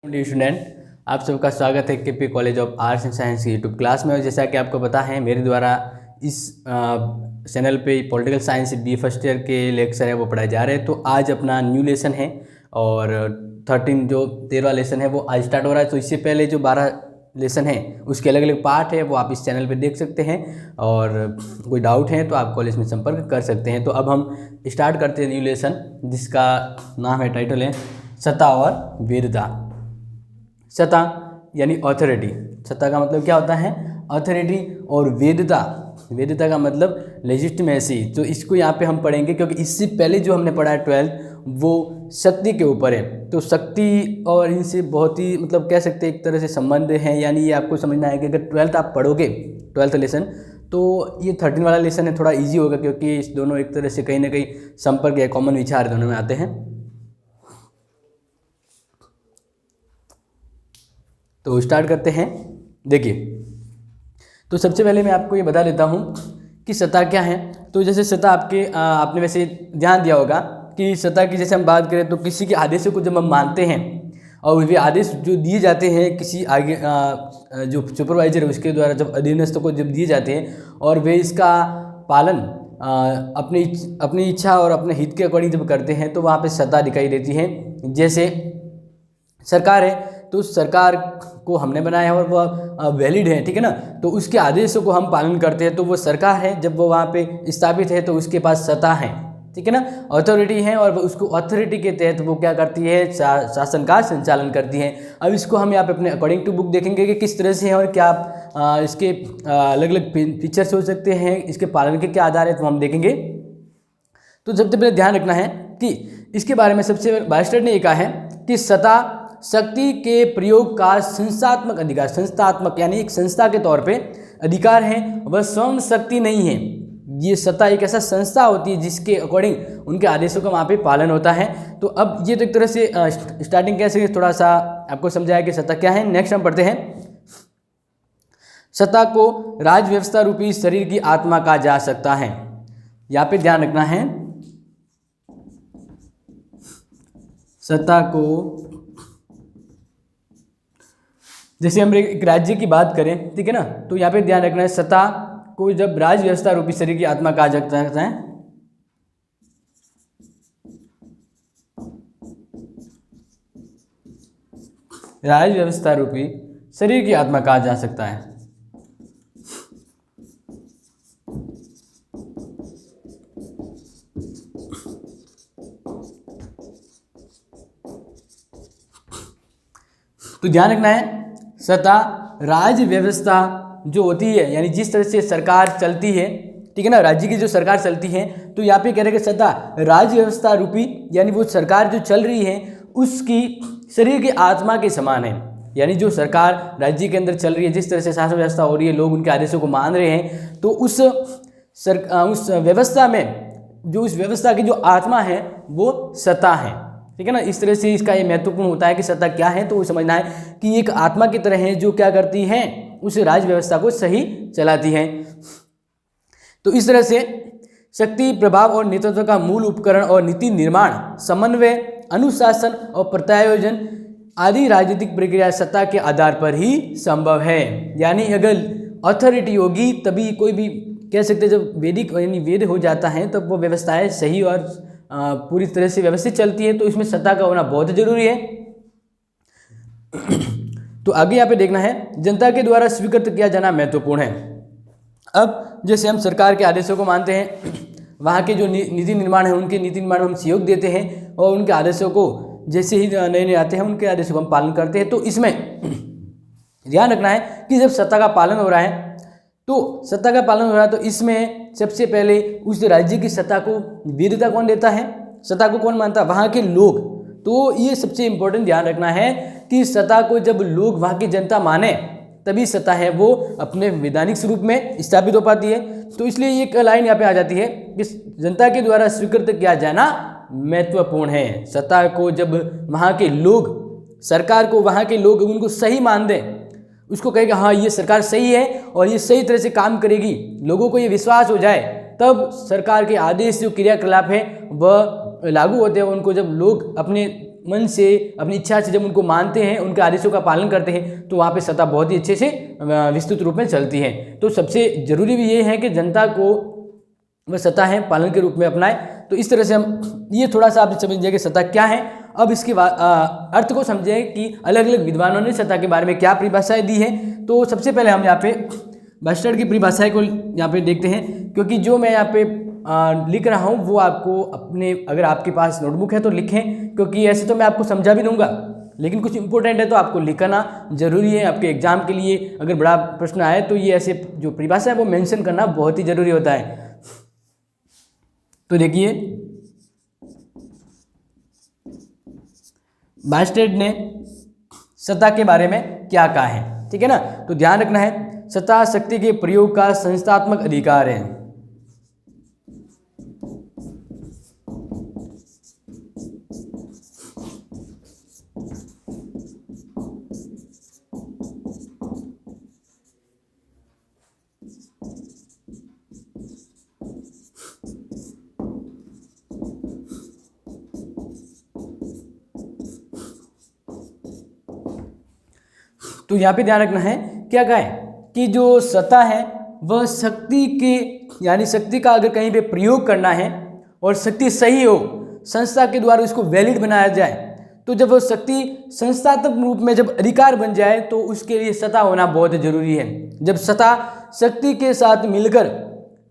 Dear student, आप सबका स्वागत है KP college of arts and science की यूट्यूब क्लास में। और जैसा कि आपको पता है, मेरे द्वारा इस चैनल पे political science B first year के लेक्चर है वो पढ़ाए जा रहे हैं। तो आज अपना न्यू लेसन है और 13वां लेसन है वो आज स्टार्ट हो रहा है। तो इससे पहले जो 12 लेसन है उसके अलग अलग पार्ट है वो आप इस चैनल पे देख सकते हैं। और कोई डाउट है तो आप कॉलेज में संपर्क कर सकते हैं। तो अब हम स्टार्ट करते हैं न्यू लेसन, जिसका नाम है, टाइटल है सत्ता और वेदता। सत्ता यानी अथॉरिटी। सत्ता का मतलब क्या होता है? अथॉरिटी। और वेदता, वेदता का मतलब लेजिटिमेसी। तो इसको यहाँ पे हम पढ़ेंगे क्योंकि इससे पहले जो हमने पढ़ा है 12 वो शक्ति के ऊपर है। तो शक्ति और इनसे बहुत ही मतलब कह सकते हैं एक तरह से संबंध है। यानी ये आपको समझना है कि अगर 12th आप पढ़ोगे, 12th लेसन, तो ये 13 वाला लेसन है थोड़ा ईजी होगा क्योंकि इस दोनों एक तरह से कहीं ना कहीं संपर्क या कॉमन विचार दोनों में आते हैं। तो स्टार्ट करते हैं। देखिए, तो सबसे पहले मैं आपको ये बता देता हूँ कि सत्ता क्या है। तो जैसे सत्ता आपने वैसे ध्यान दिया होगा कि सत्ता की जैसे हम बात करें तो किसी के आदेशों को जब हम मानते हैं और वे आदेश जो दिए जाते हैं किसी आगे जो सुपरवाइजर है उसके द्वारा, जब अधीनस्थों को जब दिए जाते हैं और वे इसका पालन अपनी इच्छा और अपने हित के अकॉर्डिंग जब करते हैं तो वहाँ पे सत्ता दिखाई देती है। जैसे सरकार है तो सरकार को हमने बनाया है और वह वैलिड है, ठीक है ना। तो उसके आदेशों को हम पालन करते हैं तो वो सरकार है। जब वो वहाँ पे स्थापित है तो उसके पास सत्ता है, ठीक है ना, अथॉरिटी है। और उसको अथॉरिटी के तहत वो क्या करती है? शासन का संचालन करती है। अब इसको हम यहाँ पे अपने अकॉर्डिंग टू बुक देखेंगे कि किस तरह से है और क्या इसके अलग अलग फीचर्स हो सकते हैं, इसके पालन के क्या आधार है, तो हम देखेंगे। तो सबसे पहले ध्यान रखना है कि इसके बारे में सबसे बैरिस्टर ने ये कहा है कि सत्ता शक्ति के प्रयोग का संस्थात्मक अधिकार, संस्थात्मक यानी एक संस्था के तौर पे अधिकार है, वह स्वयं शक्ति नहीं है। ये सत्ता एक ऐसा संस्था होती है जिसके अकॉर्डिंग उनके आदेशों का वहाँ पे पालन होता है। तो अब ये तो एक तरह से स्टार्टिंग कैसे थोड़ा सा आपको समझाया कि सत्ता क्या है। नेक्स्ट हम पढ़ते हैं। सत्ता को राज व्यवस्था रूपी शरीर की आत्मा कहा जा सकता है। यहाँ पे ध्यान रखना है, सत्ता को, जैसे हम एक राज्य की बात करें, ठीक है ना, तो यहाँ पे ध्यान रखना है सत्ता को जब राज व्यवस्था रूपी शरीर की आत्मा कहा जाता है, राज व्यवस्था रूपी शरीर की आत्मा कहा जा सकता है। तो ध्यान रखना है, सत्ता राज्य व्यवस्था जो होती है, यानी जिस तरह से सरकार चलती है, ठीक है ना, राज्य की जो सरकार चलती है, तो यहाँ पे कह रहे हैं कि सत्ता राज्य व्यवस्था रूपी, यानी वो सरकार जो चल रही है उसकी शरीर की आत्मा के समान है। यानी जो सरकार राज्य के अंदर चल रही है, जिस तरह से शासन व्यवस्था हो रही है, लोग उनके आदेशों को मान रहे हैं, तो उस व्यवस्था में जो उस व्यवस्था की जो आत्मा है वो सत्ता है, ठीक है ना। इस तरह से इसका ये महत्वपूर्ण होता है कि सत्ता क्या है। तो वो समझना है कि एक आत्मा की तरह है जो क्या करती है, उस राज्य व्यवस्था को सही चलाती है। तो इस तरह से शक्ति, प्रभाव और नेतृत्व का मूल उपकरण और नीति निर्माण, समन्वय, अनुशासन और प्रत्यायोजन आदि राजनीतिक प्रक्रिया सत्ता के आधार पर ही संभव है। यानी अगर अथॉरिटी होगी तभी कोई भी कह सकते हैं, जब वैदिक यानी वेद हो जाता है तब वो व्यवस्थाएं सही और पूरी तरह से व्यवस्थित चलती है। तो इसमें सत्ता का होना बहुत जरूरी है। तो आगे यहाँ पे देखना है, जनता के द्वारा स्वीकृत किया जाना महत्वपूर्ण है। अब जैसे हम सरकार के आदेशों को मानते हैं, वहाँ के जो नीति निर्माण है उनके नीति निर्माण में हम सहयोग देते हैं और उनके आदेशों को जैसे ही नए नए आते हैं उनके आदेशों को हम पालन करते हैं। तो इसमें ध्यान रखना है कि जब सत्ता का पालन हो रहा है, तो सत्ता का पालन हो रहा है, तो इसमें सबसे पहले उस राज्य की सत्ता को वैधता कौन देता है, सत्ता को कौन मानता है? वहाँ के लोग। तो ये सबसे इम्पोर्टेंट ध्यान रखना है कि सत्ता को जब लोग, वहाँ की जनता माने तभी सत्ता है वो अपने वैधानिक स्वरूप में स्थापित हो पाती है। तो इसलिए एक लाइन यहाँ पे आ जाती है कि जनता के द्वारा स्वीकृत किया जाना महत्वपूर्ण है। सत्ता को जब वहाँ के लोग, सरकार को वहाँ के लोग उनको सही मान दें, उसको कहेगा हाँ ये सरकार सही है और ये सही तरह से काम करेगी, लोगों को ये विश्वास हो जाए, तब सरकार के आदेश जो क्रियाकलाप है वह लागू होते हैं। उनको जब लोग अपने मन से, अपनी इच्छा से जब उनको मानते हैं, उनके आदेशों का पालन करते हैं, तो वहाँ पे सत्ता बहुत ही अच्छे से विस्तृत रूप में चलती है। तो सबसे ज़रूरी भी ये है कि जनता को वह सत्ता है पालन के रूप में अपनाए। तो इस तरह से हम ये थोड़ा सा आप समझिए कि सत्ता क्या है। अब इसके अर्थ को समझें कि अलग अलग विद्वानों ने सत्ता के बारे में क्या परिभाषाएं दी है। तो सबसे पहले हम यहाँ पे बास्टर्ड की परिभाषाएं को यहाँ पे देखते हैं, क्योंकि जो मैं यहाँ पे लिख रहा हूँ वो आपको अपने, अगर आपके पास नोटबुक है तो लिखें, क्योंकि ऐसे तो मैं आपको समझा भी दूंगा, लेकिन कुछ इंपॉर्टेंट है तो आपको लिखना जरूरी है। आपके एग्जाम के लिए अगर बड़ा प्रश्न आए तो ये ऐसे जो परिभाषा है वो मेंशन करना बहुत ही जरूरी होता है। तो देखिए, बास्टर्ड ने सत्ता के बारे में क्या कहा है, ठीक है ना। तो ध्यान रखना है, सत्ता शक्ति के प्रयोग का संस्थात्मक अधिकार है। तो यहाँ पे ध्यान रखना है, क्या कहा है कि जो सत्ता है वह शक्ति के, यानी शक्ति का अगर कहीं पे प्रयोग करना है और शक्ति सही हो, संस्था के द्वारा उसको वैलिड बनाया जाए, तो जब वो शक्ति संस्थात्मक रूप में जब अधिकार बन जाए तो उसके लिए सत्ता होना बहुत जरूरी है। जब सत्ता शक्ति के साथ मिलकर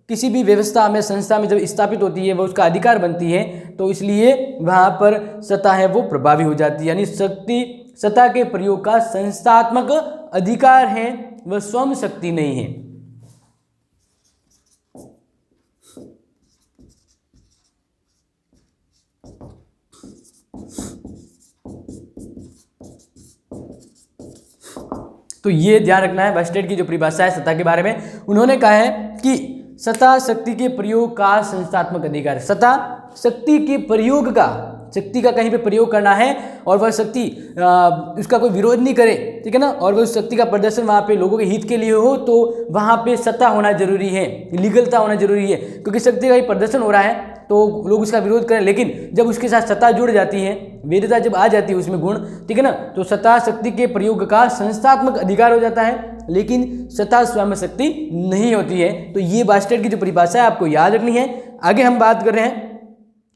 किसी भी व्यवस्था में, संस्था में जब स्थापित होती है, वह उसका अधिकार बनती है, तो इसलिए वहाँ पर सत्ता है वो प्रभावी हो जाती है। यानी शक्ति, सत्ता के प्रयोग का संस्थात्मक अधिकार है, वह स्वयं शक्ति नहीं है। तो ये ध्यान रखना है, बास्टर्ड की जो परिभाषा है सत्ता के बारे में, उन्होंने कहा है कि सत्ता शक्ति के प्रयोग का संस्थात्मक अधिकार है। सत्ता शक्ति के प्रयोग का, शक्ति का कहीं पे प्रयोग करना है और वह शक्ति उसका कोई विरोध नहीं करे, ठीक है ना, और वह उस शक्ति का प्रदर्शन वहाँ पे लोगों के हित के लिए हो, तो वहाँ पे सत्ता होना जरूरी है, लीगलता होना जरूरी है। क्योंकि शक्ति का ही प्रदर्शन हो रहा है तो लोग उसका विरोध करें, लेकिन जब उसके साथ सत्ता जुड़ जाती है, वैधता जब आ जाती है उसमें गुण, ठीक है ना, तो सत्ता शक्ति के प्रयोग का संस्थात्मक अधिकार हो जाता है, लेकिन सत्ता स्वयं शक्ति नहीं होती है। तो ये बास्टर्ड की जो परिभाषा है आपको याद रखनी है। आगे हम बात कर रहे हैं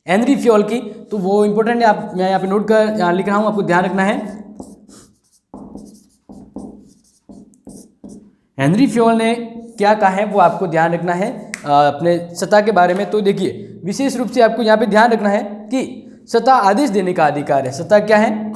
हेनरी फ्योल की, तो वो इंपॉर्टेंट है, आप मैं यहाँ पे नोट कर यहाँ लिख रहा हूँ, आपको ध्यान रखना है। हेनरी फ्योल ने क्या कहा है वो आपको ध्यान रखना है अपने सत्ता के बारे में। तो देखिए, विशेष रूप से आपको यहाँ पे ध्यान रखना है कि सत्ता आदेश देने का अधिकार है। सत्ता क्या है?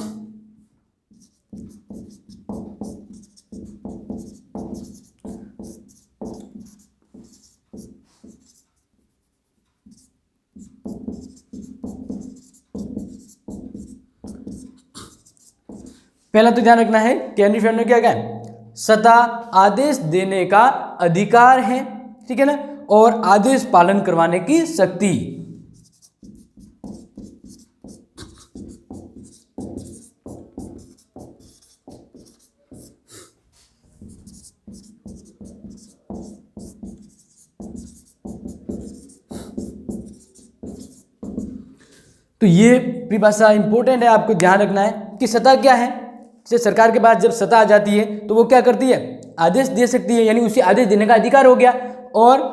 पहला तो ध्यान रखना है कि हेनरी फ्योल ने क्या कहा है, सत्ता आदेश देने का अधिकार है, ठीक है ना, और आदेश पालन करवाने की शक्ति। तो ये परिभाषा इंपॉर्टेंट है, आपको ध्यान रखना है कि सत्ता क्या है। जैसे सरकार के पास जब सत्ता आ जाती है तो वो क्या करती है, आदेश दे सकती है, यानी उसे आदेश देने का अधिकार हो गया, और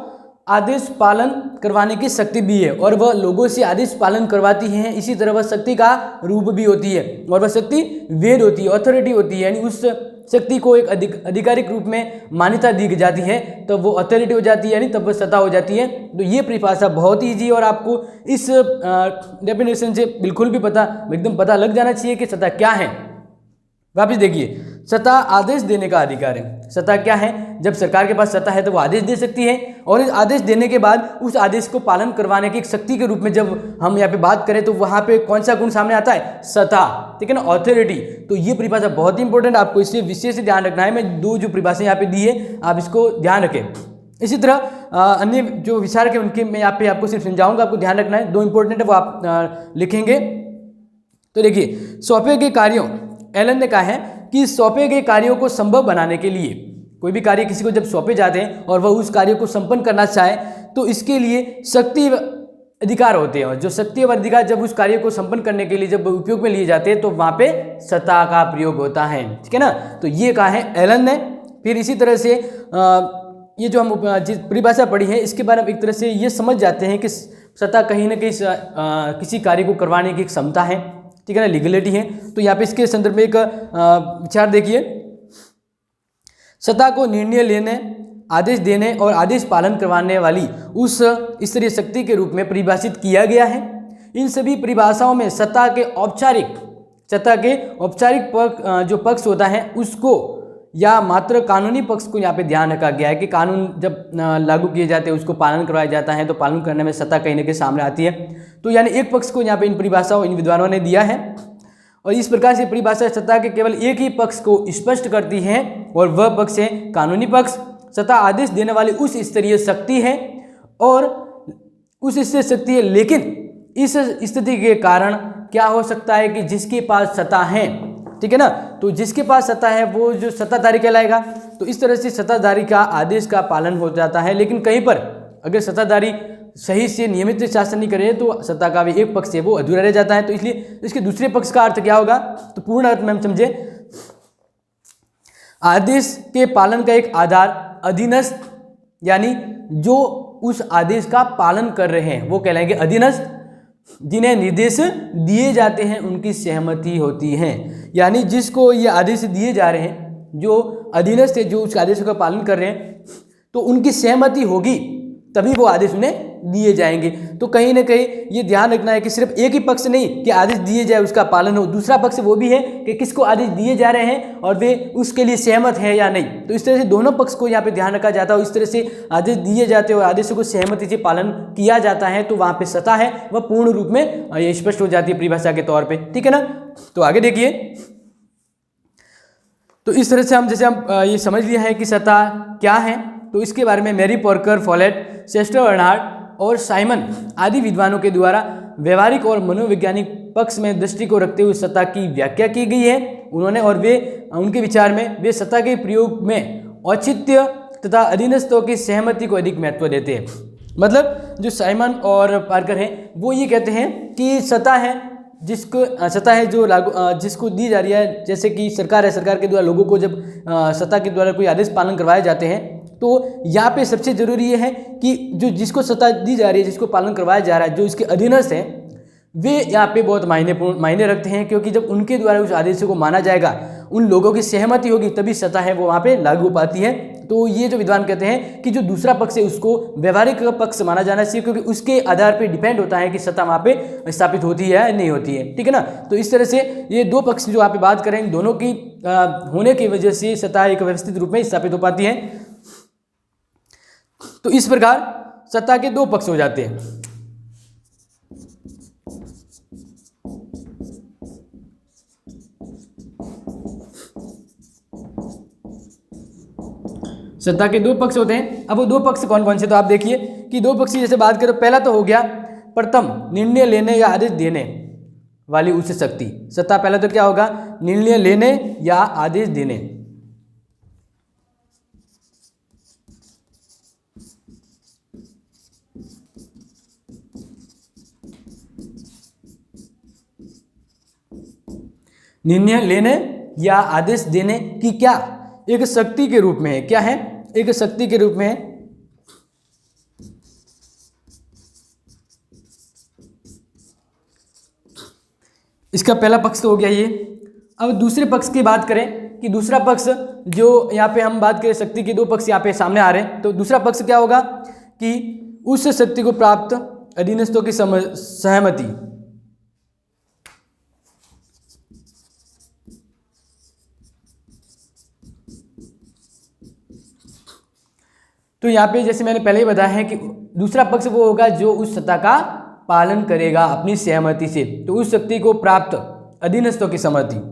आदेश पालन करवाने की शक्ति भी है, और वह लोगों से आदेश पालन करवाती है। इसी तरह वह शक्ति का रूप भी होती है, और वह शक्ति वेद होती है, अथॉरिटी होती है, यानी उस शक्ति को एक आधिकारिक रूप में मान्यता दी जाती है, तब वो अथॉरिटी हो जाती है, यानी तब वह सत्ता हो जाती है। तो ये परिभाषा बहुत ही ईजी, और आपको इस डेफिनेशन से बिल्कुल भी एकदम पता लग जाना चाहिए कि सत्ता क्या है। वापिस देखिए, सत्ता आदेश देने का अधिकार है। सत्ता क्या है? जब सरकार के पास सत्ता है तो वो आदेश दे सकती है, और इस आदेश देने के बाद उस आदेश को पालन करवाने की एक शक्ति के रूप में जब हम यहाँ पे बात करें तो वहाँ पे कौन सा गुण सामने आता है, सत्ता, ठीक है ना, अथॉरिटी। तो ये परिभाषा बहुत ही इंपॉर्टेंट, आपको इससे विशेष ध्यान रखना है। मैं दो जो परिभाषा यहाँ पे दी है आप इसको ध्यान रखें। इसी तरह अन्य जो विचारक है उनके मैं यहाँ पे आपको सिर्फ समझाऊंगा, आपको ध्यान रखना है। दो इंपॉर्टेंट है वो आप लिखेंगे। तो देखिए, सौंपे गए कार्यों, एलन ने कहा है कि सौंपे गए कार्यों को संभव बनाने के लिए, कोई भी कार्य किसी को जब सौंपे जाते हैं और वह उस कार्य को संपन्न करना चाहे, तो इसके लिए शक्ति अधिकार होते हैं, और जो शक्ति और अधिकार जब उस कार्य को संपन्न करने के लिए जब उपयोग में लिए जाते हैं तो वहाँ पे सत्ता का प्रयोग होता है। ठीक है ना, तो ये कहा है एलन ने। फिर इसी तरह से ये जो हम जिस परिभाषा पढ़ी है इसके बारे में एक तरह से ये समझ जाते हैं कि सत्ता कहीं ना कहीं किसी कार्य को करवाने की एक क्षमता है। ठीक है ना, लीगलिटी है। तो यहाँ पे इसके संदर्भ में एक विचार देखिए, सत्ता को निर्णय लेने, आदेश देने और आदेश पालन करवाने वाली उस स्तरीय शक्ति के रूप में परिभाषित किया गया है। इन सभी परिभाषाओं में सत्ता के औपचारिक जो पक्ष होता है उसको या मात्र कानूनी पक्ष को यहाँ पे ध्यान रखा गया है कि कानून जब लागू किए जाते हैं उसको पालन करवाया जाता है, तो पालन करने में सत्ता कहीं ना कहीं सामने आती है। तो यानी एक पक्ष को यहाँ पे इन परिभाषाओं इन विद्वानों ने दिया है, और इस प्रकार से परिभाषा सत्ता के केवल एक ही पक्ष को स्पष्ट करती है, और वह पक्ष है कानूनी पक्ष। सत्ता आदेश देने वाली उस स्तरीय शक्ति है और उस स्तरीय शक्ति है, लेकिन इस स्थिति के कारण क्या हो सकता है कि जिसके पास सत्ता है, ठीक है ना, तो जिसके पास सत्ता है वो जो सत्ताधारी कहलाएगा। तो इस तरह से सत्ताधारी का आदेश का पालन हो जाता है, लेकिन कहीं पर अगर सत्ताधारी सही से नियमित शासन नहीं करे तो सत्ता का भी एक पक्ष है वो अधूरा रह जाता है। तो इसलिए इसके दूसरे पक्ष का अर्थ क्या होगा, तो पूर्ण अर्थ में हम समझे, आदेश के पालन का एक आधार अधीनस्थ, यानी जो उस आदेश का पालन कर रहे हैं वो कहलाएंगे अधीनस्थ। जिन्हें निर्देश दिए जाते हैं उनकी सहमति होती है, यानी जिसको ये आदेश दिए जा रहे हैं, जो अधीनस्थ है, जो उस आदेशों का पालन कर रहे हैं, तो उनकी सहमति होगी तभी वो आदेश उन्हें दिए जाएंगे। तो कहीं ना कहीं ये ध्यान रखना है कि सिर्फ एक ही पक्ष नहीं कि आदेश दिए जाए उसका पालन हो, दूसरा पक्ष वो भी है कि किसको आदेश दिए जा रहे हैं और वे उसके लिए सहमत है या नहीं। तो इस तरह से दोनों पक्ष को यहाँ पे ध्यान रखा जाता है, और इस तरह से आदेश दिए जाते हैं और आदेशों को सहमति से पालन किया जाता है, तो वहाँ पे सत्ता है वह पूर्ण रूप में स्पष्ट हो जाती है परिभाषा के तौर पर। ठीक है ना, तो आगे देखिए, तो इस तरह से हम जैसे हम ये समझ लिया है कि सत्ता क्या है, तो इसके बारे में मैरी पोर्कर, फॉलेट, चेस्टर बर्नार्ड और साइमन आदि विद्वानों के द्वारा व्यवहारिक और मनोवैज्ञानिक पक्ष में दृष्टि को रखते हुए सत्ता की व्याख्या की गई है उन्होंने। और वे उनके विचार में वे सत्ता के प्रयोग में औचित्य तथा अधीनस्थों की सहमति को अधिक महत्व देते हैं। मतलब जो साइमन और पार्कर हैं वो ये कहते हैं कि सत्ता है जो लागू जिसको दी जा रही है, जैसे कि सरकार है, सरकार के द्वारा लोगों को जब सत्ता के द्वारा कोई आदेश पालन करवाए जाते हैं, तो यहाँ पे सबसे जरूरी ये है कि जो जिसको सत्ता दी जा रही है, जिसको पालन करवाया जा रहा है, जो इसके अधीनस्थ हैं, वे यहाँ पे बहुत मायने रखते हैं, क्योंकि जब उनके द्वारा उस आदेश को माना जाएगा, उन लोगों की सहमति होगी, तभी सत्ता है वो वहाँ पे लागू पाती है। तो ये जो विद्वान कहते हैं कि जो दूसरा पक्ष है उसको व्यवहारिक पक्ष माना जाना चाहिए, क्योंकि उसके आधार पर डिपेंड होता है कि सत्ता वहाँ पे स्थापित होती है या नहीं होती है। ठीक है ना, तो इस तरह से ये दो पक्ष जो यहाँ पे बात करें, दोनों की होने की वजह से सत्ता एक व्यवस्थित रूप में स्थापित हो पाती है। तो इस प्रकार सत्ता के दो पक्ष हो जाते हैं। सत्ता के दो पक्ष होते हैं। अब वो दो पक्ष कौन कौन से, तो आप देखिए कि दो पक्ष जैसे बात करें, पहला तो हो गया प्रथम निर्णय लेने या आदेश देने वाली उच्च शक्ति। सत्ता पहला तो क्या होगा, निर्णय लेने या आदेश देने। निर्णय लेने या आदेश देने की क्या एक शक्ति के रूप में है, क्या है, एक शक्ति के रूप में है। इसका पहला पक्ष तो हो गया ये। अब दूसरे पक्ष की बात करें कि दूसरा पक्ष जो यहाँ पे हम बात करें, शक्ति के दो पक्ष यहाँ पे सामने आ रहे हैं, तो दूसरा पक्ष क्या होगा कि उस शक्ति को प्राप्त अधीनस्थों की सहमति। तो यहाँ पे जैसे मैंने पहले ही बताया है कि दूसरा पक्ष वो होगा जो उस सत्ता का पालन करेगा अपनी सहमति से, तो उस शक्ति को प्राप्त अधीनस्थों की सहमति।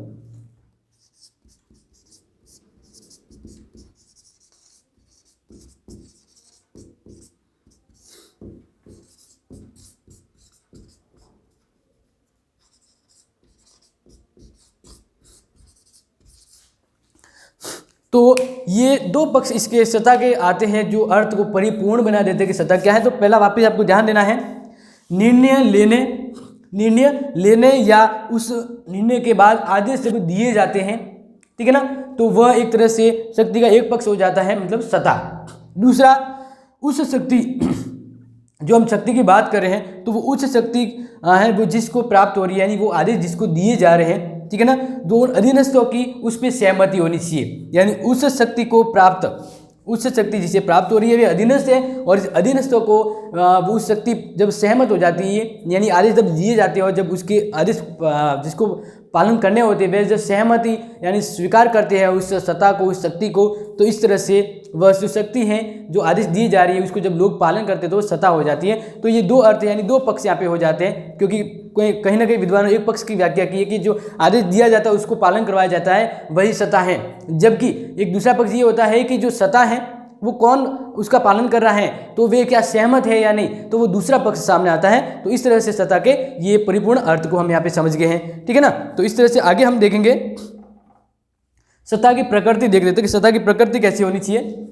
तो ये दो पक्ष इसके सत्ता के आते हैं जो अर्थ को परिपूर्ण बना देते हैं कि सत्ता क्या है। तो पहला वापस आपको ध्यान देना है, निर्णय लेने या उस निर्णय के बाद आदेश जब दिए जाते हैं, ठीक है ना, तो वह एक तरह से शक्ति का एक पक्ष हो जाता है, मतलब सत्ता। दूसरा, उस शक्ति, जो हम शक्ति की बात कर रहे हैं, तो वो उच्च शक्ति है वो जिसको प्राप्त हो रही है, यानी वो आदेश जिसको दिए जा रहे हैं, ठीक है ना, दो अधीनस्थों की उस पर सहमति होनी चाहिए, यानी उस शक्ति को प्राप्त, उस शक्ति जिसे प्राप्त हो रही है वे अधीनस्थ है, और इस अधीनस्थों को वो उस शक्ति जब सहमत हो जाती है, यानी आदेश जब दिए जाते हैं और जब उसके आदेश जिसको पालन करने होते हैं वे जब सहमति यानी स्वीकार करते हैं उस सत्ता को, उस शक्ति को, तो इस तरह से वह जो शक्ति है जो आदेश दिए जा रही है उसको जब लोग पालन करते हैं तो सत्ता हो जाती है। तो ये दो अर्थ यानी दो पक्ष यहाँ पे हो जाते हैं, क्योंकि कहीं ना कहीं विद्वानों ने एक पक्ष की व्याख्या की है कि जो आदेश दिया जाता है उसको पालन करवाया जाता है वही सत्ता है, जबकि एक दूसरा पक्ष ये होता है कि जो सत्ता है वो कौन उसका पालन कर रहा है, तो वे क्या सहमत है या नहीं, तो वो दूसरा पक्ष सामने आता है। तो इस तरह से सत्ता के ये परिपूर्ण अर्थ को हम यहाँ पे समझ गए हैं, ठीक है ना। तो इस तरह से आगे हम देखेंगे सत्ता की प्रकृति, देख लेते हैं कि सत्ता की प्रकृति कैसी होनी चाहिए।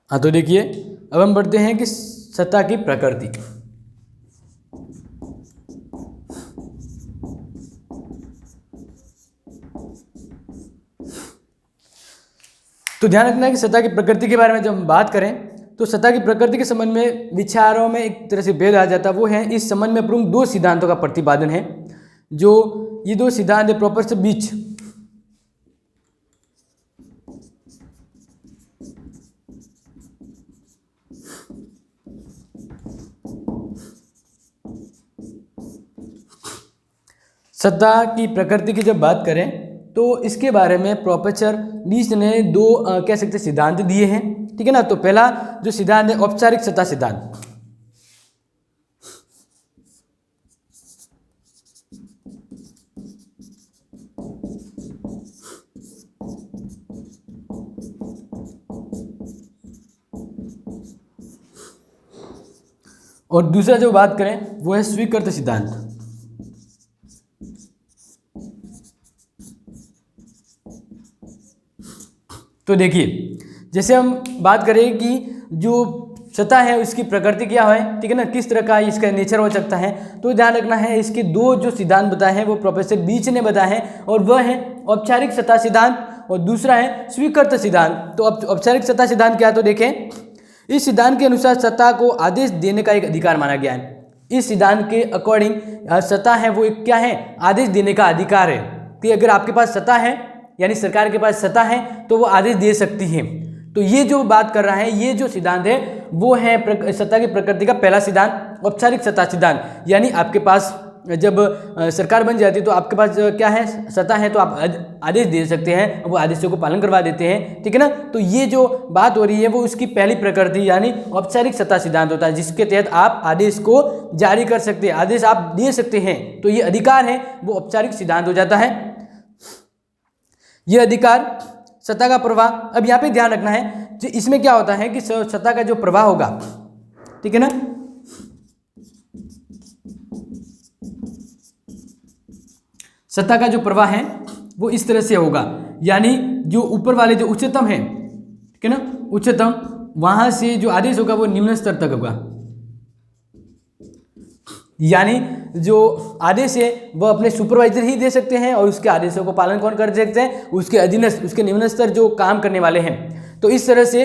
हाँ, तो देखिए अब हम बढ़ते हैं कि सत्ता की प्रकृति। तो ध्यान रखना है कि सत्ता की प्रकृति के बारे में जब हम बात करें तो सत्ता की प्रकृति के संबंध में विचारों में एक तरह से भेद आ जाता है। वो है इस संबंध में प्रमुख दो सिद्धांतों का प्रतिपादन है, जो ये दो सिद्धांत है प्रोफेसर बीच सत्ता की प्रकृति की जब बात करें तो इसके बारे में प्रोफेसर बीच ने दो कह सकते सिद्धांत दिए हैं, ठीक है ना। तो पहला जो सिद्धांत है औपचारिक सत्ता सिद्धांत, और दूसरा जो बात करें वो है स्वीकृत सिद्धांत। तो देखिए जैसे हम बात करें कि जो सत्ता है उसकी प्रकृति क्या है, ठीक है ना, किस तरह का इसका नेचर हो सकता है, तो ध्यान रखना है इसके दो जो सिद्धांत बताए हैं वो प्रोफेसर बीच ने बताए हैं, और वह है औपचारिक सत्ता सिद्धांत और दूसरा है स्वीकृत सिद्धांत। तो अब औपचारिक सत्ता सिद्धांत क्या है, तो देखें इस सिद्धांत के अनुसार सत्ता को आदेश देने का एक अधिकार माना गया है। इस सिद्धांत के अकॉर्डिंग सत्ता है वो क्या है, आदेश देने का अधिकार है कि अगर आपके पास सत्ता है यानी सरकार के पास सत्ता है तो वो आदेश दे सकती है। तो ये जो बात कर रहा है ये जो सिद्धांत है वो है सत्ता की प्रकृति का पहला सिद्धांत औपचारिक सत्ता सिद्धांत, यानी आपके पास जब सरकार बन जाती है तो आपके पास क्या है, सत्ता है, तो आप आदेश दे सकते हैं, वो आदेशों को पालन करवा देते हैं, ठीक है ना। तो ये जो बात हो रही है वो उसकी पहली प्रकृति यानी औपचारिक सत्ता सिद्धांत होता है, जिसके तहत आप आदेश को जारी कर सकते हैं, आदेश आप दे सकते हैं, तो ये अधिकार है वो औपचारिक सिद्धांत हो जाता है। ये अधिकार सत्ता का प्रवाह, अब यहाँ पे ध्यान रखना है इसमें क्या होता है कि सत्ता का जो प्रवाह होगा, ठीक है ना, सत्ता का जो प्रवाह है वो इस तरह से होगा, यानी जो ऊपर वाले जो उच्चतम है, ठीक है ना, उच्चतम वहां से जो आदेश होगा वो निम्न स्तर तक होगा, यानी जो आदेश है वह अपने सुपरवाइजर ही दे सकते हैं और उसके आदेशों को पालन कौन कर सकते हैं, उसके अधीनस्थ, उसके निम्न स्तर जो काम करने वाले हैं। तो इस तरह से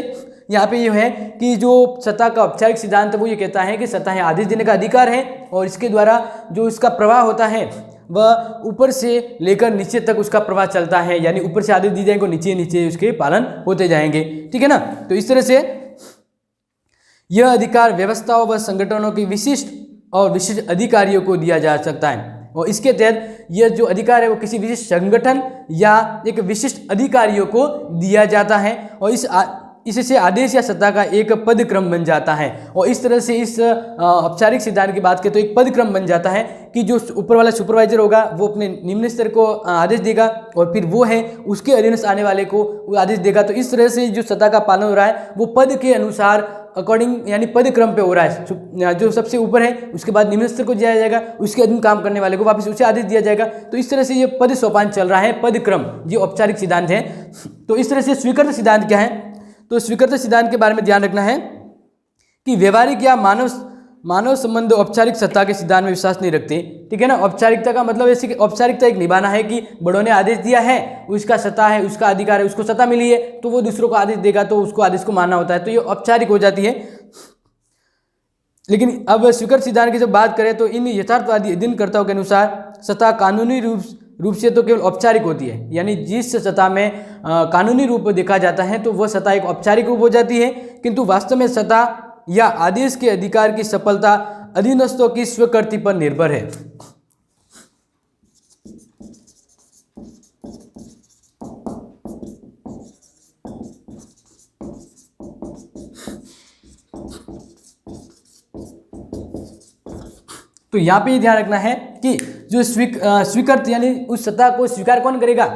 यहाँ पे ये है कि जो सत्ता का औपचारिक सिद्धांत है वो ये कहता है कि सत्ता है आदेश देने का अधिकार है, और इसके द्वारा जो इसका प्रवाह होता है वह ऊपर से लेकर नीचे तक उसका प्रवाह चलता है, यानी ऊपर से आदेश दी जाएंगे नीचे नीचे उसके पालन होते जाएंगे, ठीक है ना। तो इस तरह से यह अधिकार व्यवस्थाओं व संगठनों की विशिष्ट और विशिष्ट अधिकारियों को दिया जा सकता है, और इसके तहत यह जो अधिकार है वो किसी विशिष्ट संगठन या एक विशिष्ट अधिकारियों को दिया जाता है, और इससे आदेश या सत्ता का एक पद क्रम बन जाता है। और इस तरह से इस औपचारिक सिद्धांत की बात करें तो एक पद क्रम बन जाता है कि जो ऊपर वाला सुपरवाइजर होगा वो अपने निम्न स्तर को आदेश देगा और फिर वो है उसके अधीनस्थ आने वाले को वो आदेश देगा। तो इस तरह से जो सत्ता का पालन हो रहा है वो पद के अनुसार अकॉर्डिंग यानी पद क्रम पे हो रहा है। जो सबसे ऊपर है उसके बाद निम्न स्तर को दिया जाएगा, उसके अधीन काम करने वाले को वापस उसे आदेश दिया जाएगा। तो इस तरह से ये पद सोपान चल रहा है, पद क्रम, ये औपचारिक सिद्धांत है। तो इस तरह से स्वीकृत सिद्धांत क्या है? तो स्वीकृत सिद्धांत के बारे में ध्यान रखना है कि व्यवहारिक या मानव संबंध औपचारिक सत्ता के सिद्धांत में विश्वास नहीं रखते। ठीक है ना। औपचारिकता का मतलब ऐसे कि औपचारिकता एक निभाना है कि बड़ों ने आदेश दिया है, उसका सत्ता है, उसका अधिकार है, उसको सत्ता मिली है तो वो दूसरों को आदेश देगा तो उसको आदेश को मानना होता है। तो ये औपचारिक हो जाती है। लेकिन अब स्वीकृत सिद्धांत की जब बात करें तो इन यथार्थवादी अध्ययनकर्ताओं के अनुसार सत्ता कानूनी रूप से तो केवल औपचारिक होती है, यानी जिस सत्ता में कानूनी रूप देखा जाता है तो वह सत्ता एक औपचारिक रूप हो जाती है, किंतु वास्तव में सत्ता या आदेश के अधिकार की सफलता अधीनस्थों की स्वीकृति पर निर्भर है। तो यहाँ पे ध्यान रखना है कि जो स्वीकृत यानी उस सत्ता को स्वीकार कौन करेगा?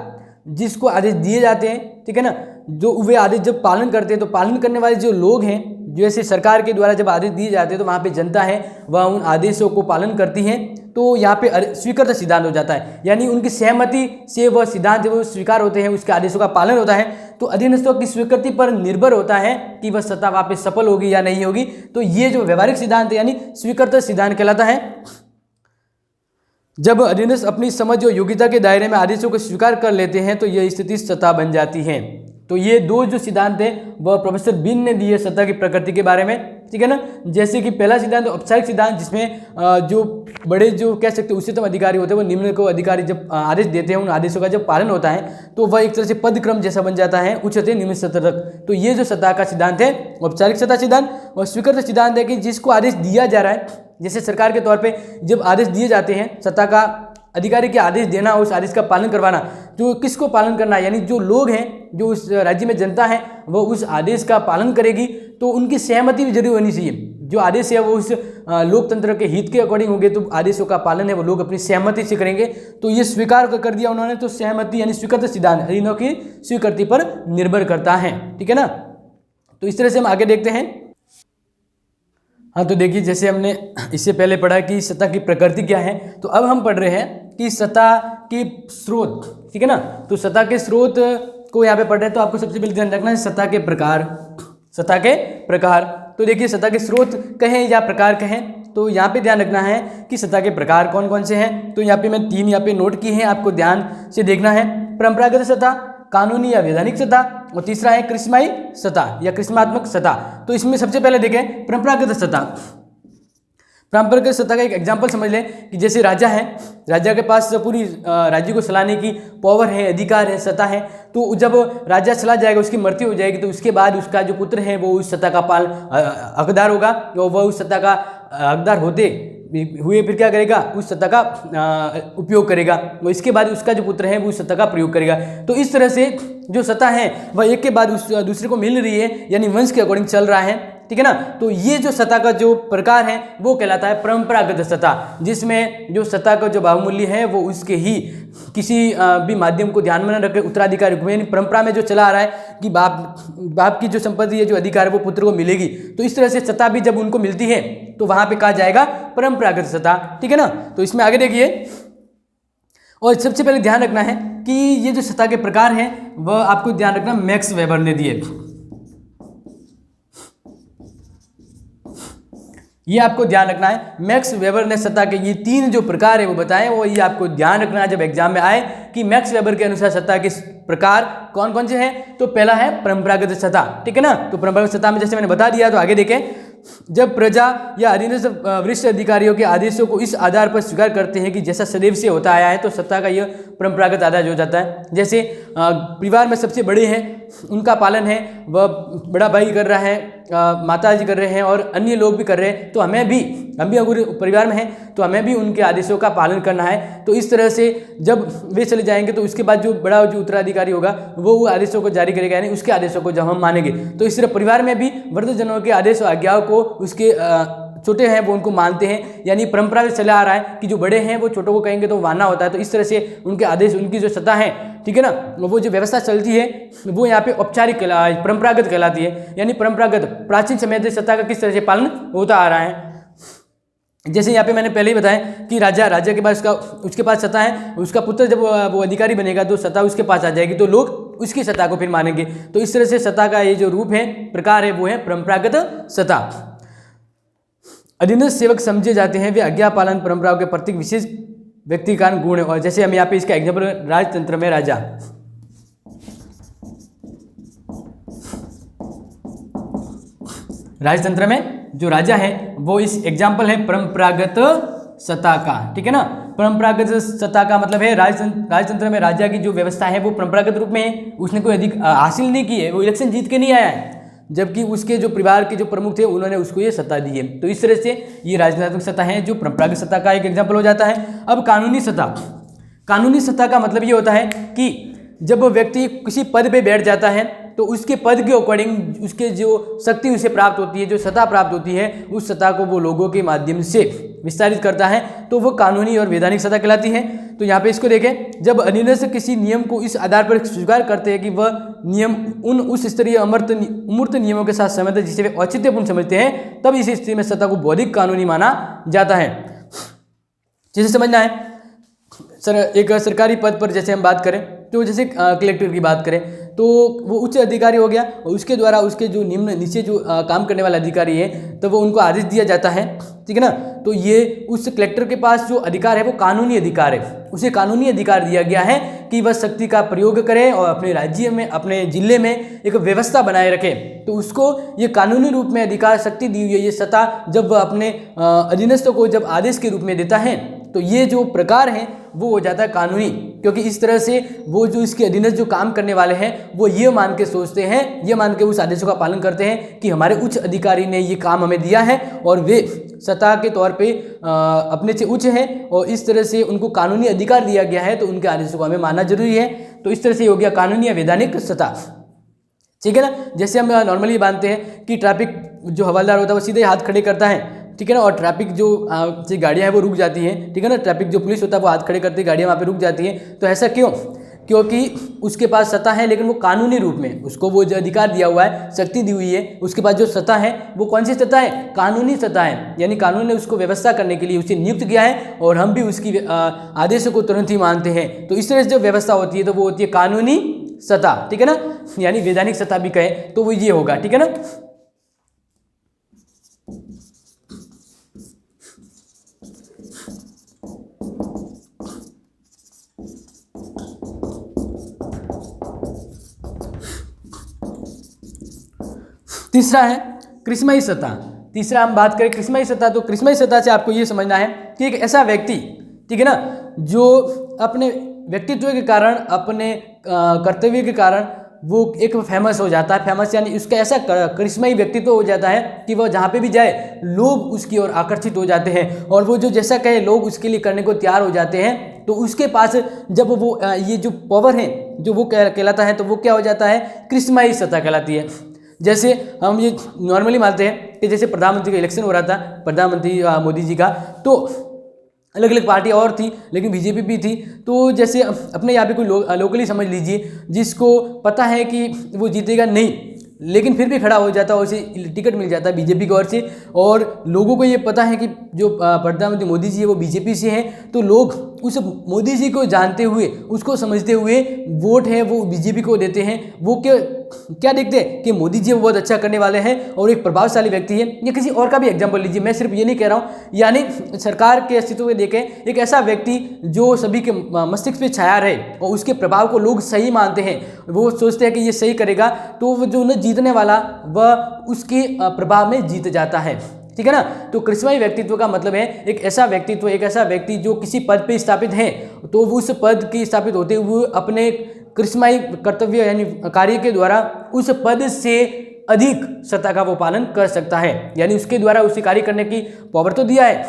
जिसको आदेश दिए जाते हैं। ठीक है ना। जो वे आदेश जब पालन करते हैं तो पालन करने वाले जो लोग हैं, जैसे सरकार के द्वारा जब आदेश दिए जाते हैं तो वहाँ पे जनता है वह उन आदेशों को पालन करती है। तो यहाँ पे स्वीकृत सिद्धांत हो जाता है, यानी उनकी सहमति से वह सिद्धांत जब वो स्वीकार होते हैं, उसके आदेशों का पालन होता है तो अधीनस्थों की स्वीकृति पर निर्भर होता है कि वह सत्ता वहाँ पे सफल होगी या नहीं होगी। तो ये जो व्यवहारिक सिद्धांत है यानी स्वीकृत सिद्धांत कहलाता है। जब अधीनस्थ अपनी समझ और योग्यता के दायरे में आदेशों को स्वीकार कर लेते हैं तो यह स्थिति सत्ता बन जाती है। तो ये दो जो सिद्धांत है वह प्रोफेसर बिन ने दिए सत्ता की प्रकृति के बारे में। ठीक है ना। जैसे कि पहला सिद्धांत औपचारिक सिद्धांत, जिसमें जो बड़े जो कह सकते हैं उच्चतम अधिकारी होते हैं वो निम्न को अधिकारी जब आदेश देते हैं उन आदेशों का जब पालन होता है तो वह एक तरह से पद क्रम जैसा बन जाता है उच्च से निम्न स्तर तक। तो ये जो सत्ता का सिद्धांत है औपचारिक सत्ता सिद्धांत। और स्वीकृत सिद्धांत है कि जिसको आदेश दिया जा रहा है, जैसे सरकार के तौर पर जब आदेश दिए जाते हैं, सत्ता का अधिकारी के आदेश देना, उस आदेश का पालन करवाना, जो किसको पालन करना है, यानी जो लोग हैं, जो उस राज्य में जनता है वो उस आदेश का पालन करेगी। तो उनकी सहमति भी जरूर होनी चाहिए। जो आदेश है वो उस लोकतंत्र के हित के अकॉर्डिंग होंगे तो आदेशों का पालन है वो लोग अपनी सहमति से करेंगे। तो ये स्वीकार कर दिया उन्होंने, तो सहमति यानी स्वीकृत सिद्धांत अधीनों की स्वीकृति पर निर्भर करता है। ठीक है ना। तो इस तरह से हम आगे देखते हैं। हाँ, तो देखिए जैसे हमने इससे पहले पढ़ा कि सत्ता की प्रकृति क्या है, तो अब हम पढ़ रहे हैं कि सत्ता के स्रोत। ठीक है ना। तो सत्ता के स्रोत को यहाँ पे पढ़ रहे हैं तो आपको सबसे पहले ध्यान रखना है सत्ता के प्रकार। सत्ता के प्रकार, तो देखिए सत्ता के स्रोत कहें या प्रकार कहें, तो यहाँ पे ध्यान रखना है कि सत्ता के प्रकार कौन कौन से हैं। तो यहाँ पे मैं 3 यहाँ पे नोट किए हैं, आपको ध्यान से देखना है। परंपरागत सत्ता, कानूनी या वैधानिक सत्ता, और तीसरा है कृष्माई सत्ता या कृष्मात्मक सत्ता। तो इसमें सबसे पहले देखें परंपरागत सत्ता। परंपरागत सत्ता का एक एग्जाम्पल समझ लें कि जैसे राजा है, राजा के पास पूरी राज्य को चलाने की पावर है, अधिकार है, सत्ता है। तो जब राजा चला जाएगा, उसकी मृत्यु हो जाएगी, तो उसके बाद उसका जो पुत्र है वो उस सत्ता का हकदार होगा। तो वह उस सत्ता का हकदार होते हुए फिर क्या करेगा, उस सत्ता का उपयोग करेगा। वो इसके बाद उसका जो पुत्र है वो उस सत्ता का प्रयोग करेगा। तो इस तरह से जो सत्ता है वह एक के बाद दूसरे को मिल रही है, यानी वंश के अकॉर्डिंग चल रहा है। ठीक है ना। तो ये जो सत्ता का जो प्रकार है वो कहलाता है परंपरागत सत्ता, जिसमें जो सत्ता का जो बहुमूल्य है वो उसके ही किसी भी माध्यम को ध्यान में न रखे उत्तराधिकारी को, यानी परंपरा में जो चला आ रहा है कि बाप की जो संपत्ति है, जो अधिकार है वो पुत्र को मिलेगी। तो इस तरह से सत्ता भी जब उनको मिलती है तो वहां पे कहा जाएगा परंपरागत सत्ता। ठीक है ना। तो इसमें आगे देखिए, और सबसे पहले ध्यान रखना है कि ये जो सत्ता के प्रकार हैं वह आपको ध्यान रखना मैक्स वेबर ने दिए। ये आपको ध्यान रखना है, मैक्स वेबर ने सत्ता के ये 3 जो प्रकार है वो बताए, वो ये आपको ध्यान रखना है जब एग्जाम में आए कि मैक्स वेबर के अनुसार सत्ता के प्रकार कौन कौन से हैं। तो पहला है परंपरागत सत्ता। ठीक है ना। तो परंपरागत सत्ता में जैसे मैंने बता दिया, तो आगे देखें, जब प्रजा या अधीनस्थ वरिष्ठ अधिकारियों के आदेशों को इस आधार पर स्वीकार करते हैं कि जैसा सदैव से होता आया है, तो सत्ता का यह परंपरागत आदाय हो जाता है। जैसे परिवार में सबसे बड़े हैं उनका पालन है वह बड़ा भाई कर रहा है, माता जी कर रहे हैं और अन्य लोग भी कर रहे हैं, तो हम भी अगर परिवार में हैं तो हमें भी उनके आदेशों का पालन करना है। तो इस तरह से जब वे चले जाएंगे तो उसके बाद जो बड़ा जो उत्तराधिकारी होगा वो आदेशों को जारी करेगा, यानी उसके आदेशों को जब हम मानेंगे। तो इस तरह परिवार में भी वृद्धजनों के आदेश और आज्ञाओं को उसके छोटे हैं वो उनको मानते हैं, यानी परंपरा से चला आ रहा है कि जो बड़े हैं वो छोटों को कहेंगे तो मानना होता है। तो इस तरह से उनके आदेश, उनकी जो सत्ता है, ठीक है ना, वो जो व्यवस्था चलती है वो यहाँ पे औपचारिक परंपरागत कहलाती है। यानी परंपरागत प्राचीन समय से सत्ता का किस तरह से पालन होता आ रहा है। जैसे यहाँ पे मैंने पहले ही बताया कि राजा के पास उसके पास सत्ता है, उसका पुत्र जब वो अधिकारी बनेगा तो सत्ता उसके पास आ जाएगी, तो लोग उसकी सत्ता को फिर मानेंगे। तो इस तरह से सत्ता का ये जो रूप है, प्रकार है, वो है परंपरागत सत्ता। अधीनस्थ सेवक समझे जाते हैं वे आज्ञा पालन परंपराओं के प्रतीक विशेष व्यक्ति का गुण है। और जैसे हम यहाँ पे इसका एग्जाम्पल, राजतंत्र में राजा, राजतंत्र में जो राजा है वो इस एग्जाम्पल है परंपरागत सत्ता का, ठीक है ना। परंपरागत सत्ता का मतलब है राजतंत्र में राजा की जो व्यवस्था है वो परंपरागत रूप में है, उसने कोई अधिक हासिल नहीं की है, वो इलेक्शन जीत के नहीं आया है, जबकि उसके जो परिवार के जो प्रमुख थे उन्होंने उसको ये सत्ता दी है। तो इस तरह से ये राजनीतिक सत्ता है जो परंपरागत सत्ता का एक एग्जाम्पल हो जाता है। अब कानूनी सत्ता, कानूनी सत्ता का मतलब ये होता है कि जब व्यक्ति किसी पद पे बैठ जाता है तो उसके पद के अकॉर्डिंग उसके जो शक्ति उसे प्राप्त होती है, जो सत्ता प्राप्त होती है, उस सत्ता को वो लोगों के माध्यम से विस्तारित करता है, तो वो कानूनी और वैधानिक सत्ता कहलाती है। तो यहाँ पे इसको देखें, जब अधीनस्थ किसी नियम को इस आधार पर स्वीकार करते हैं कि वह नियम उस स्तरीय अमूर्त नियमों के साथ सहमत है जिसे वे औचित्यपूर्ण समझते हैं, तब इस स्थिति में सत्ता को बौद्धिक कानूनी माना जाता है। जैसे समझना है, एक सरकारी पद पर जैसे हम बात करें तो जैसे कलेक्टर की बात करें तो वो उच्च अधिकारी हो गया और उसके द्वारा उसके जो नीचे जो काम करने वाला अधिकारी है तो वो उनको आदेश दिया जाता है, ठीक है ना। तो ये उस कलेक्टर के पास जो अधिकार है वो कानूनी अधिकार है, उसे कानूनी अधिकार दिया गया है कि वह शक्ति का प्रयोग करे और अपने राज्य में, अपने जिले में एक व्यवस्था बनाए रखे। तो उसको ये कानूनी रूप में अधिकार शक्ति दी हुई है, ये सत्ता जब वह अपने अधीनस्थों को जब आदेश के रूप में देता है तो ये जो प्रकार है वो हो जाता है कानूनी, क्योंकि इस तरह से वो जो इसके अधीनस्थ जो काम करने वाले हैं वो ये मान के सोचते हैं, ये मान के उस आदेशों का पालन करते हैं कि हमारे उच्च अधिकारी ने ये काम हमें दिया है और वे सत्ता के तौर पे अपने से उच्च हैं और इस तरह से उनको कानूनी अधिकार दिया गया है, तो उनके आदेशों को हमें मानना जरूरी है। तो इस तरह से हो गया कानूनी या वैधानिक सत्ता, ठीक है ना। जैसे हम नॉर्मली मानते हैं कि ट्रैफिक जो हवलदार होता है वो सीधे हाथ खड़े करता है, ठीक है ना, और ट्रैफिक जो गाड़ियाँ हैं वो रुक जाती हैं, ठीक है ना। ट्रैफिक जो पुलिस होता है वो हाथ खड़े करती है, गाड़ियाँ वहाँ पे रुक जाती हैं। तो ऐसा क्यों? क्योंकि उसके पास सत्ता है लेकिन वो कानूनी रूप में, उसको वो जो अधिकार दिया हुआ है, शक्ति दी हुई है, उसके पास जो सत्ता है वो कौन सी सत्ता है? कानूनी सत्ता है, यानी कानून ने उसको व्यवस्था करने के लिए उसे नियुक्त किया है और हम भी उसकी आदेशों को तुरंत ही मानते हैं। तो इस तरह से जो व्यवस्था होती है तो वो होती है कानूनी सत्ता, ठीक है ना, यानी वैधानिक सत्ता भी कहे तो वो ये होगा, ठीक है ना। तीसरा है कृष्णमयी सत्ता। तीसरा हम बात करें कृष्णमयी सत्ता, तो कृष्णमयी सत्ता से आपको ये समझना है कि एक ऐसा व्यक्ति, ठीक है ना, जो अपने व्यक्तित्व के कारण, अपने कर्तव्य के कारण वो एक फेमस हो जाता है। फेमस यानी उसका ऐसा करिश्माई व्यक्तित्व हो जाता है कि वह जहाँ पे भी जाए लोग उसकी ओर आकर्षित हो जाते हैं और वो जो जैसा कहे लोग उसके लिए करने को तैयार हो जाते हैं। तो उसके पास जब वो ये जो पावर है जो वो कहलाता है तो वो क्या हो जाता है? कृष्णमयी सत्ता कहलाती है। जैसे हम ये नॉर्मली मानते हैं कि जैसे प्रधानमंत्री का इलेक्शन हो रहा था, प्रधानमंत्री मोदी जी का, तो अलग अलग पार्टी और थी लेकिन बीजेपी भी थी। तो जैसे अपने यहाँ पे कोई लोकली समझ लीजिए जिसको पता है कि वो जीतेगा नहीं लेकिन फिर भी खड़ा हो जाता है, उसे टिकट मिल जाता है बीजेपी की ओर से, और लोगों को ये पता है कि जो प्रधानमंत्री मोदी जी है वो बीजेपी से हैं, तो लोग उस मोदी जी को जानते हुए, उसको समझते हुए वोट है वो बीजेपी को देते हैं। वो क्या देखते हैं कि मोदी जी बहुत अच्छा करने वाले हैं और एक प्रभावशाली व्यक्ति है। या किसी और का भी एग्जाम्पल लीजिए, मैं सिर्फ ये नहीं कह रहा हूँ, यानी सरकार के अस्तित्व में देखें एक ऐसा व्यक्ति जो सभी के मस्तिष्क पे छाया रहे और उसके प्रभाव को लोग सही मानते हैं, वो सोचते हैं कि ये सही करेगा, तो वो जो उन्हें जीतने वाला वह उसके प्रभाव में जीत जाता है, ठीक है ना। तो कृष्णमयी व्यक्तित्व का मतलब है एक ऐसा व्यक्तित्व, एक ऐसा व्यक्ति जो किसी पद पे स्थापित है, तो उस पद की स्थापित होते हुए अपने कृष्णमयी कर्तव्य यानी कार्य के द्वारा उस पद से अधिक सत्ता का वो पालन कर सकता है, यानी उसके द्वारा उसे कार्य करने की पावर तो दिया है,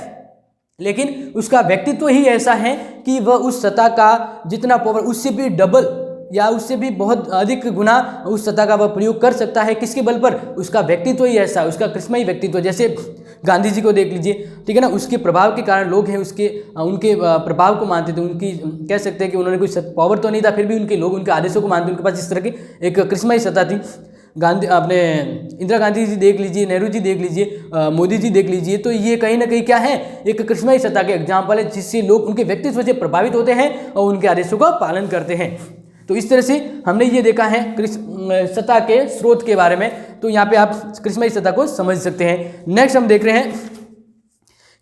लेकिन उसका व्यक्तित्व ही ऐसा है कि वह उस सत्ता का जितना पावर उससे भी डबल या उससे भी बहुत अधिक गुना उस सत्ता का वह प्रयोग कर सकता है। किसके बल पर? उसका व्यक्तित्व ही ऐसा, उसका कृष्णमयी व्यक्तित्व। जैसे गांधी जी को देख लीजिए, ठीक है ना, उसके प्रभाव के कारण लोग हैं उनके प्रभाव को मानते थे, उनकी कह सकते हैं कि उन्होंने कोई पावर तो नहीं था, फिर भी उनके लोग उनके आदेशों को मानते, उनके पास इस तरह की एक कृष्णमयी सत्ता थी। गांधी अपने इंदिरा गांधी जी देख लीजिए, नेहरू जी देख लीजिए, मोदी जी देख लीजिए, तो ये कहीं ना कहीं क्या है, एक कृष्णमयी सत्ता के एग्जाम्पल है, जिससे लोग उनके व्यक्तित्व से प्रभावित होते हैं और उनके आदेशों का पालन करते हैं। तो इस तरह से हमने ये देखा है सत्ता के स्रोत के बारे में, तो यहाँ पे आप कृष्णमयी सत्ता को समझ सकते हैं। नेक्स्ट हम देख रहे हैं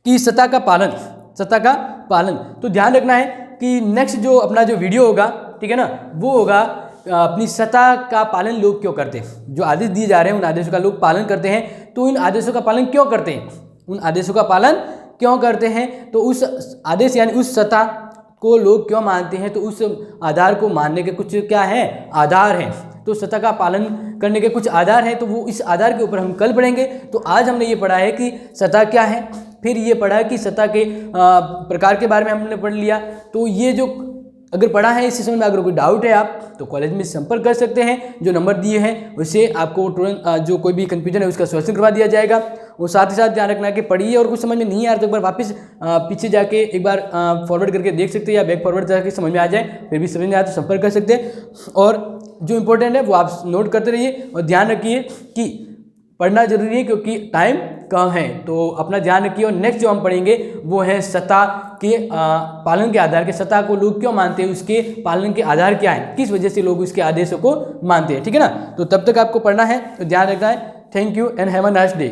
कि सत्ता का पालन। तो ध्यान रखना है कि नेक्स्ट जो अपना जो वीडियो होगा, ठीक है ना, वो होगा अपनी सत्ता का पालन लोग क्यों करते हैं। जो आदेश दिए जा रहे हैं उन आदेशों का लोग पालन करते हैं, तो इन आदेशों का पालन क्यों करते हैं, उन आदेशों का पालन क्यों करते हैं, तो उस आदेश यानी उस सत्ता को लोग क्यों मानते हैं, तो उस आधार को मानने के कुछ क्या है, आधार हैं। तो सत्ता का पालन करने के कुछ आधार हैं, तो वो इस आधार के ऊपर हम कल पढ़ेंगे। तो आज हमने ये पढ़ा है कि सत्ता क्या है, फिर ये पढ़ा है कि सत्ता के प्रकार के बारे में हमने पढ़ लिया। तो ये जो अगर पढ़ा है इस समय में अगर कोई डाउट है आप तो कॉलेज में संपर्क कर सकते हैं, जो नंबर दिए हैं उससे आपको तुरंत जो कोई भी कंफ्यूजन है उसका सॉल्यूशन करवा दिया जाएगा। और साथ ही साथ ध्यान रखना कि पढ़िए और कुछ समझ में नहीं आ रहा तो एक बार वापस पीछे जाके एक बार फॉरवर्ड करके देख सकते हैं, या बैक फॉरवर्ड जाके समझ में आ जाए, फिर भी समझ में आए तो संपर्क कर सकते हैं। और जो इंपॉर्टेंट है वो आप नोट करते रहिए और ध्यान रखिए कि पढ़ना जरूरी है क्योंकि टाइम कम है, तो अपना ध्यान रखिए। और नेक्स्ट जो हम पढ़ेंगे वो है सत्ता के पालन के आधार के, सत्ता को लोग क्यों मानते हैं, उसके पालन के आधार क्या है, किस वजह से लोग उसके आदेशों को मानते हैं, ठीक है ना। तो तब तक आपको पढ़ना है, तो ध्यान रखना है। Thank you and have a nice day.